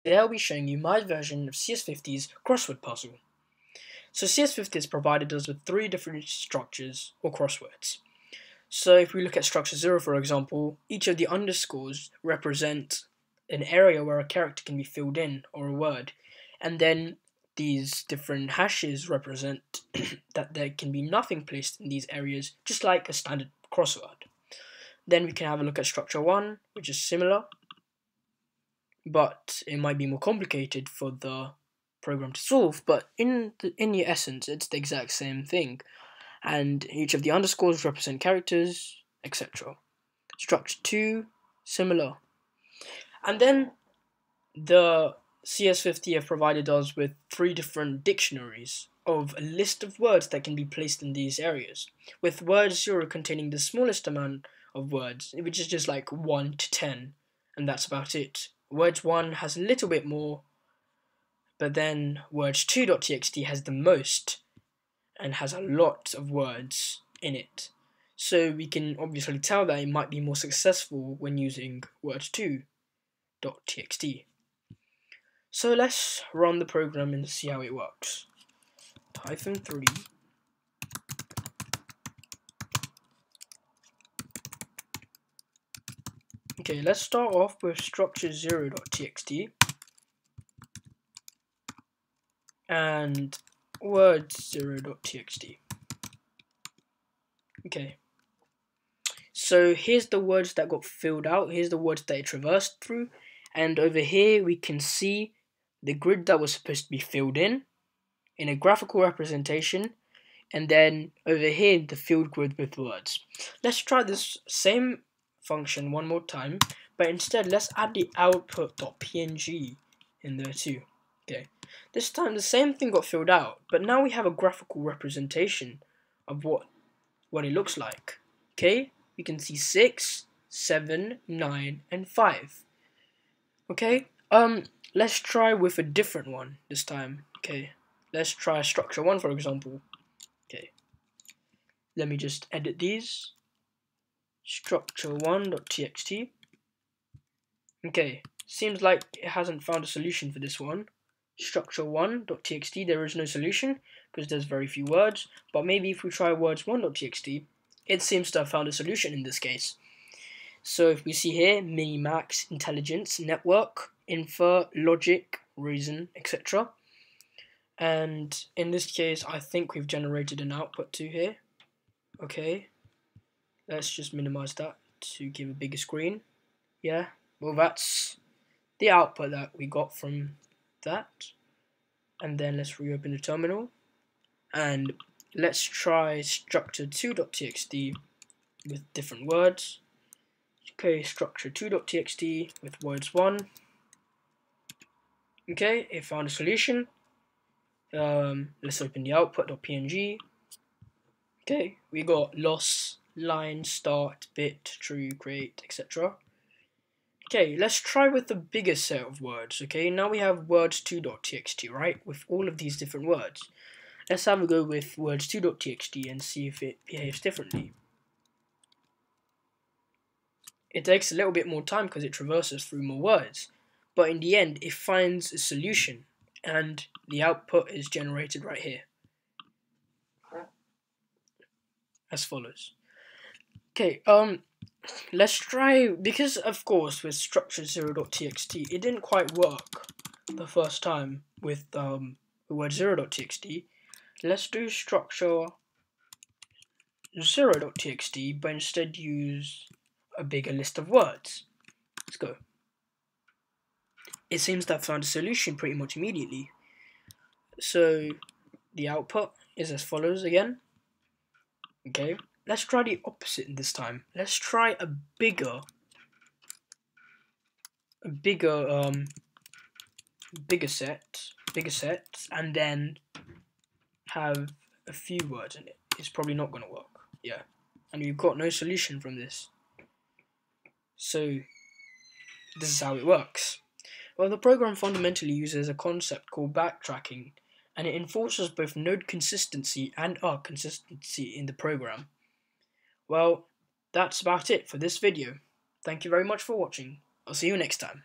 Today I'll be showing you my version of CS50's crossword puzzle. So CS50 has provided us with three different structures or crosswords. So if we look at structure 0 for example, each of the underscores represent an area where a character can be filled in or a word, and then these different hashes represent that there can be nothing placed in these areas, just like a standard crossword. Then we can have a look at structure 1, which is similar, but it might be more complicated for the program to solve, but in the essence it's the exact same thing, and each of the underscores represent characters, etc. Structure 2, similar. And then the CS50 have provided us with three different dictionaries of a list of words that can be placed in these areas, with word 0 containing the smallest amount of words, which is just like 1 to 10, and that's about it. Words 1 has a little bit more, but then words 2.txt has the most and has a lot of words in it. So we can obviously tell that it might be more successful when using words 2.txt. So let's run the program and see how it works. -3. Okay, let's start off with structure 0.txt and words 0.txt. Okay, so here's the words that got filled out, here's the words that it traversed through, and over here we can see the grid that was supposed to be filled in a graphical representation, and then over here the filled grid with words. Let's try this same function one more time, but instead let's add the output.png in there too. Okay, this time the same thing got filled out, but now we have a graphical representation of what it looks like. Okay, you can see 6, 7, 9, and 5. Okay, let's try with a different one this time. Okay, let's try structure 1 for example. Okay, let me just edit these. Structure 1.txt. Okay, seems like it hasn't found a solution for this one. Structure 1.txt, there is no solution because there's very few words, but maybe if we try words 1.txt, it seems to have found a solution in this case. So if we see here, minimax, intelligence, network, infer, logic, reason, etc. And in this case, I think we've generated an output to here. Okay, let's just minimize that to give a bigger screen. Yeah, well that's the output that we got from that. And then let's reopen the terminal and let's try structure 2.txt with different words. Okay, structure 2.txt with words 1. Okay, it found a solution. Let's open the output.png. Okay, we got loss, line, start, bit, true, create, etc. Okay, let's try with the bigger set of words. Okay, now we have words 2.txt, right, with all of these different words. Let's have a go with words 2.txt and see if it behaves differently. It takes a little bit more time because it traverses through more words, but in the end it finds a solution and the output is generated right here as follows. Okay, let's try, because of course with structure 0.txt it didn't quite work the first time with the word 0.txt. Let's do structure 0.txt but instead use a bigger list of words. Let's go. It seems to have found a solution pretty much immediately. So the output is as follows again. Okay, let's try the opposite this time. Let's try a bigger set, and then have a few words in it. It's probably not going to work. Yeah, and we've got no solution from this. So this is how it works. Well, the program fundamentally uses a concept called backtracking, and it enforces both node consistency and arc consistency in the program. Well, that's about it for this video. Thank you very much for watching. I'll see you next time.